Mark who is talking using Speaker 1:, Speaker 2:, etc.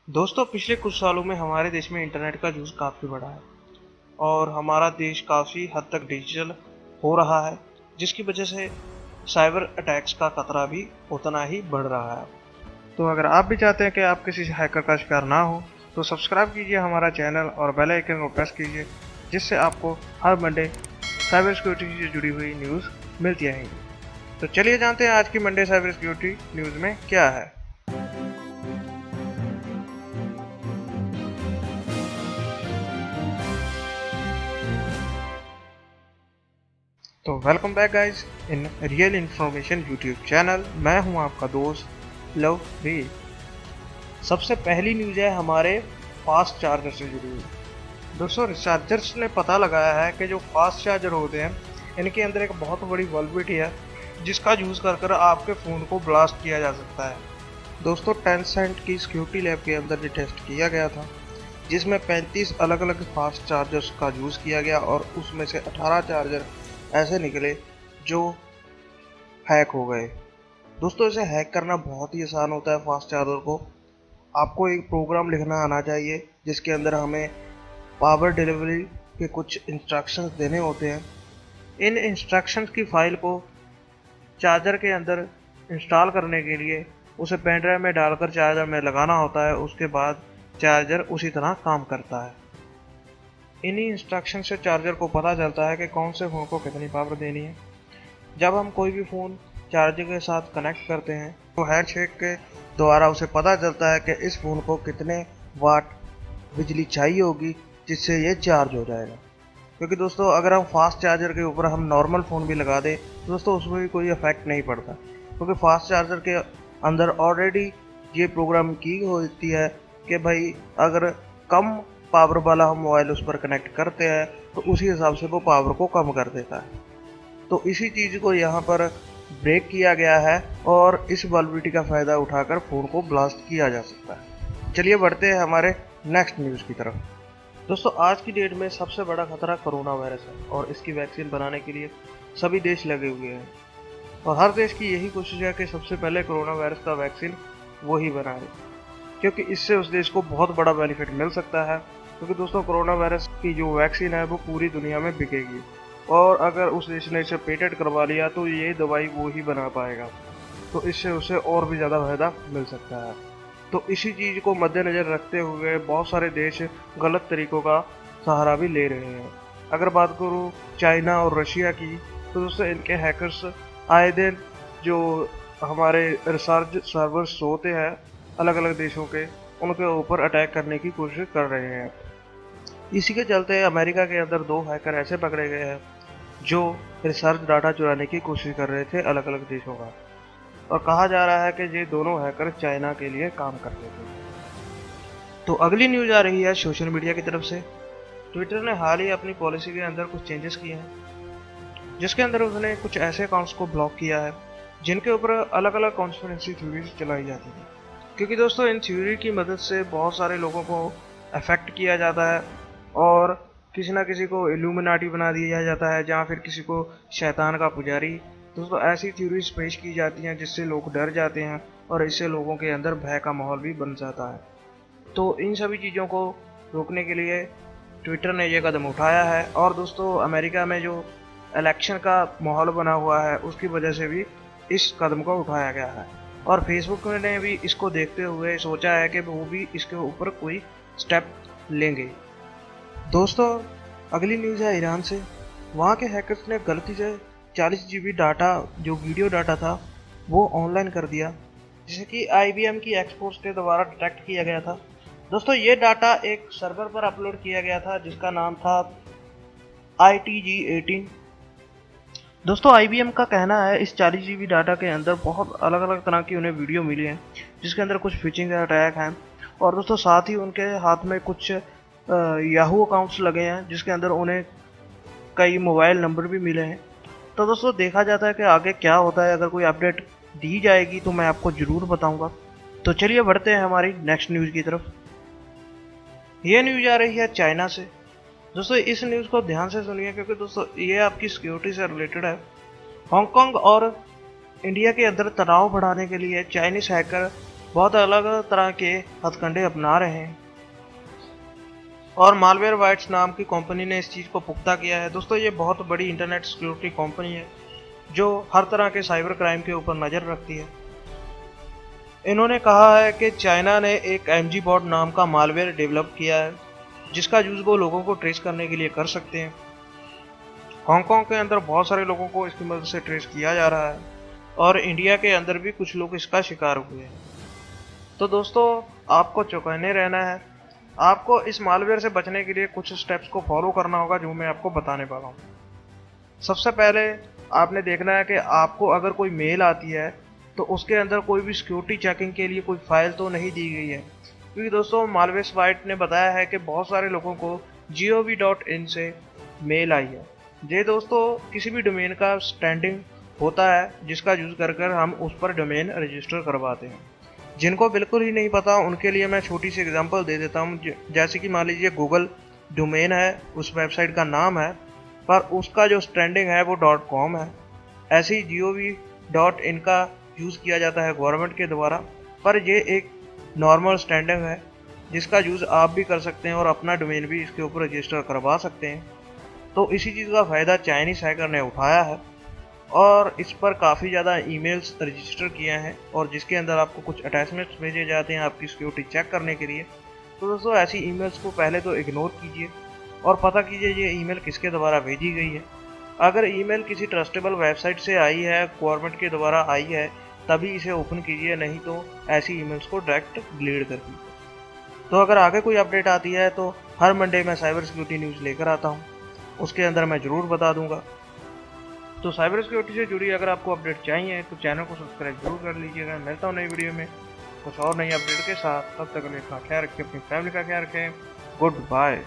Speaker 1: दोस्तों, पिछले कुछ सालों में हमारे देश में इंटरनेट का यूज़ काफ़ी बढ़ा है और हमारा देश काफ़ी हद तक डिजिटल हो रहा है, जिसकी वजह से साइबर अटैक्स का खतरा भी उतना ही बढ़ रहा है। तो अगर आप भी चाहते हैं कि आप किसी हैकर का शिकार ना हो, तो सब्सक्राइब कीजिए हमारा चैनल और बेल आइकन को प्रेस कीजिए, जिससे आपको हर मंडे साइबर सिक्योरिटी से जुड़ी हुई न्यूज़ मिलती रहेंगी। तो चलिए जानते हैं आज की मंडे साइबर सिक्योरिटी न्यूज़ में क्या है। तो welcome back guys in real information YouTube channel. मैं हूं आपका दोस्त लव वी। सबसे पहली न्यूज़ है हमारे फास्ट चार्जर से जुड़ी हुई। दोस्तों, रिसर्चर्स ने पता लगाया है कि जो फास्ट चार्जर होते हैं, इनके अंदर एक बहुत बड़ी वल्बिलिटी है जिसका यूज़ कर आपके फ़ोन को ब्लास्ट किया जा सकता है। दोस्तों, टेंसेंट की सिक्योरिटी लैब के अंदर ये टेस्ट किया गया था, जिसमें 35 अलग अलग फास्ट चार्जर्स का यूज़ किया गया और उसमें से 18 चार्जर ऐसे निकले जो हैक हो गए। दोस्तों, इसे हैक करना बहुत ही आसान होता है। फास्ट चार्जर को आपको एक प्रोग्राम लिखना आना चाहिए जिसके अंदर हमें पावर डिलीवरी के कुछ इंस्ट्रक्शंस देने होते हैं। इन इंस्ट्रक्शंस की फाइल को चार्जर के अंदर इंस्टॉल करने के लिए उसे पेन ड्राइव में डालकर चार्जर में लगाना होता है। उसके बाद चार्जर उसी तरह काम करता है। इन्हीं इंस्ट्रक्शन से चार्जर को पता चलता है कि कौन से फ़ोन को कितनी पावर देनी है। जब हम कोई भी फ़ोन चार्जर के साथ कनेक्ट करते हैं तो हैंडशेक के द्वारा उसे पता चलता है कि इस फ़ोन को कितने वाट बिजली चाहिए होगी जिससे ये चार्ज हो जाएगा। क्योंकि दोस्तों, अगर हम फास्ट चार्जर के ऊपर हम नॉर्मल फ़ोन भी लगा दें तो दोस्तों उसमें भी कोई इफेक्ट नहीं पड़ता, क्योंकि फास्ट चार्जर के अंदर ऑलरेडी ये प्रोग्राम की होती है कि भाई अगर कम पावर वाला हम मोबाइल उस पर कनेक्ट करते हैं तो उसी हिसाब से वो पावर को कम कर देता है। तो इसी चीज़ को यहाँ पर ब्रेक किया गया है और इस वल्बिलिटी का फ़ायदा उठाकर फ़ोन को ब्लास्ट किया जा सकता है। चलिए बढ़ते हैं हमारे नेक्स्ट न्यूज़ की तरफ। दोस्तों, आज की डेट में सबसे बड़ा खतरा कोरोना वायरस है और इसकी वैक्सीन बनाने के लिए सभी देश लगे हुए हैं और हर देश की यही कोशिश है कि सबसे पहले कोरोना वायरस का वैक्सीन वो ही बनाए, क्योंकि इससे उस देश को बहुत बड़ा बेनिफिट मिल सकता है। क्योंकि दोस्तों, कोरोना वायरस की जो वैक्सीन है वो पूरी दुनिया में बिकेगी और अगर उस देश ने इसे पेटेंट करवा लिया तो ये दवाई वो ही बना पाएगा, तो इससे उसे और भी ज़्यादा फायदा मिल सकता है। तो इसी चीज़ को मद्देनज़र रखते हुए बहुत सारे देश गलत तरीक़ों का सहारा भी ले रहे हैं। अगर बात करूँ चाइना और रशिया की, तो दोस्तों इनके हैकर्स आए दिन जो हमारे रिसर्च सर्वर्स होते हैं अलग अलग देशों के, उनके ऊपर अटैक करने की कोशिश कर रहे हैं। इसी के चलते अमेरिका के अंदर 2 हैकर ऐसे पकड़े गए हैं जो रिसर्च डाटा चुराने की कोशिश कर रहे थे अलग अलग देशों का, और कहा जा रहा है कि ये दोनों हैकर चाइना के लिए काम करते थे। तो अगली न्यूज़ आ रही है सोशल मीडिया की तरफ से। ट्विटर ने हाल ही अपनी पॉलिसी के अंदर कुछ चेंजेस किए हैं, जिसके अंदर उसने कुछ ऐसे अकाउंट्स को ब्लॉक किया है जिनके ऊपर अलग अलग कॉन्स्पिरेसी थ्योरीज चलाई जाती थी। क्योंकि दोस्तों, इन थ्योरी की मदद से बहुत सारे लोगों को अफेक्ट किया जाता है और किसी ना किसी को इल्यूमिनाटी बना दिया जाता है, या फिर किसी को शैतान का पुजारी। दोस्तों, ऐसी थ्योरीज पेश की जाती हैं जिससे लोग डर जाते हैं और इससे लोगों के अंदर भय का माहौल भी बन जाता है। तो इन सभी चीज़ों को रोकने के लिए ट्विटर ने यह कदम उठाया है। और दोस्तों, अमेरिका में जो इलेक्शन का माहौल बना हुआ है उसकी वजह से भी इस कदम को उठाया गया है, और फेसबुक ने भी इसको देखते हुए सोचा है कि वो भी इसके ऊपर कोई स्टेप लेंगे। दोस्तों, अगली न्यूज़ है ईरान से। वहाँ के हैकर्स ने गलती से 40 GB डाटा, जो वीडियो डाटा था, वो ऑनलाइन कर दिया, जिसे कि IBM की एक्सपोर्ट्स के द्वारा डिटेक्ट किया गया था। दोस्तों, ये डाटा एक सर्वर पर अपलोड किया गया था जिसका नाम था ITG18। दोस्तों, IBM का कहना है इस 40 GB डाटा के अंदर बहुत अलग अलग तरह की उन्हें वीडियो मिली हैं, जिसके अंदर कुछ फिशिंग अटैक हैं, और दोस्तों साथ ही उनके हाथ में कुछ याहू अकाउंट्स लगे हैं जिसके अंदर उन्हें कई मोबाइल नंबर भी मिले हैं। तो दोस्तों, देखा जाता है कि आगे क्या होता है। अगर कोई अपडेट दी जाएगी तो मैं आपको ज़रूर बताऊंगा। तो चलिए बढ़ते हैं हमारी नेक्स्ट न्यूज़ की तरफ। ये न्यूज़ आ रही है चाइना से। दोस्तों, इस न्यूज़ को ध्यान से सुनिए, क्योंकि दोस्तों ये आपकी सिक्योरिटी से रिलेटेड है। हांगकांग और इंडिया के अंदर तनाव बढ़ाने के लिए चाइनीज़ हैकर बहुत अलग अलग तरह के हथकंडे अपना रहे हैं और मालवेयरवाइट्स नाम की कंपनी ने इस चीज़ को पुख्ता किया है। दोस्तों ये बहुत बड़ी इंटरनेट सिक्योरिटी कंपनी है जो हर तरह के साइबर क्राइम के ऊपर नज़र रखती है। इन्होंने कहा है कि चाइना ने एक एमजी बॉट नाम का मालवेयर डेवलप किया है जिसका यूज़ वो लोगों को ट्रेस करने के लिए कर सकते हैं। हांगकांग के अंदर बहुत सारे लोगों को इसकी मदद से ट्रेस किया जा रहा है और इंडिया के अंदर भी कुछ लोग इसका शिकार हुए हैं। तो दोस्तों आपको चौकन्ने रहना है। आपको इस मालवेयर से बचने के लिए कुछ स्टेप्स को फॉलो करना होगा जो मैं आपको बताने वाला हूँ। सबसे पहले आपने देखना है कि आपको अगर कोई मेल आती है तो उसके अंदर कोई भी सिक्योरिटी चेकिंग के लिए कोई फाइल तो नहीं दी गई है, क्योंकि दोस्तों मालवेयरवाइट ने बताया है कि बहुत सारे लोगों को gov.in से मेल आई है। ये दोस्तों किसी भी डोमेन का स्टैंडिंग होता है जिसका यूज़ कर हम उस पर डोमेन रजिस्टर करवाते हैं। जिनको बिल्कुल ही नहीं पता उनके लिए मैं छोटी सी एग्जांपल दे देता हूँ। जैसे कि मान लीजिए गूगल डोमेन है, उस वेबसाइट का नाम है, पर उसका जो स्टैंडिंग है वो .com है। ऐसे ही gov.in का यूज़ किया जाता है गवर्नमेंट के द्वारा, पर ये एक नॉर्मल स्टैंडिंग है जिसका यूज़ आप भी कर सकते हैं और अपना डोमेन भी इसके ऊपर रजिस्टर करवा सकते हैं। तो इसी चीज़ का फ़ायदा चाइनीज़ हैकर ने उठाया है और इस पर काफ़ी ज़्यादा ईमेल्स रजिस्टर किए हैं और जिसके अंदर आपको कुछ अटैचमेंट्स भेजे जाते हैं आपकी सिक्योरिटी चेक करने के लिए। तो दोस्तों ऐसी ईमेल्स को पहले तो इग्नोर कीजिए और पता कीजिए ये ईमेल किसके द्वारा भेजी गई है। अगर ईमेल किसी ट्रस्टेबल वेबसाइट से आई है, गवर्नमेंट के द्वारा आई है, तभी इसे ओपन कीजिए, नहीं तो ऐसी ईमेल्स को डायरेक्ट डिलीट कर दीजिए। तो अगर आगे कोई अपडेट आती है तो हर मंडे मैं साइबर सिक्योरिटी न्यूज़ लेकर आता हूँ, उसके अंदर मैं ज़रूर बता दूंगा। तो साइबर सिक्योरिटी से जुड़ी अगर आपको अपडेट चाहिए तो चैनल को सब्सक्राइब जरूर कर लीजिएगा। मिलता हूँ नई वीडियो में कुछ और नई अपडेट के साथ। तब तक अपना ख्याल रखें, अपनी फैमिली का ख्याल रखें। Good bye.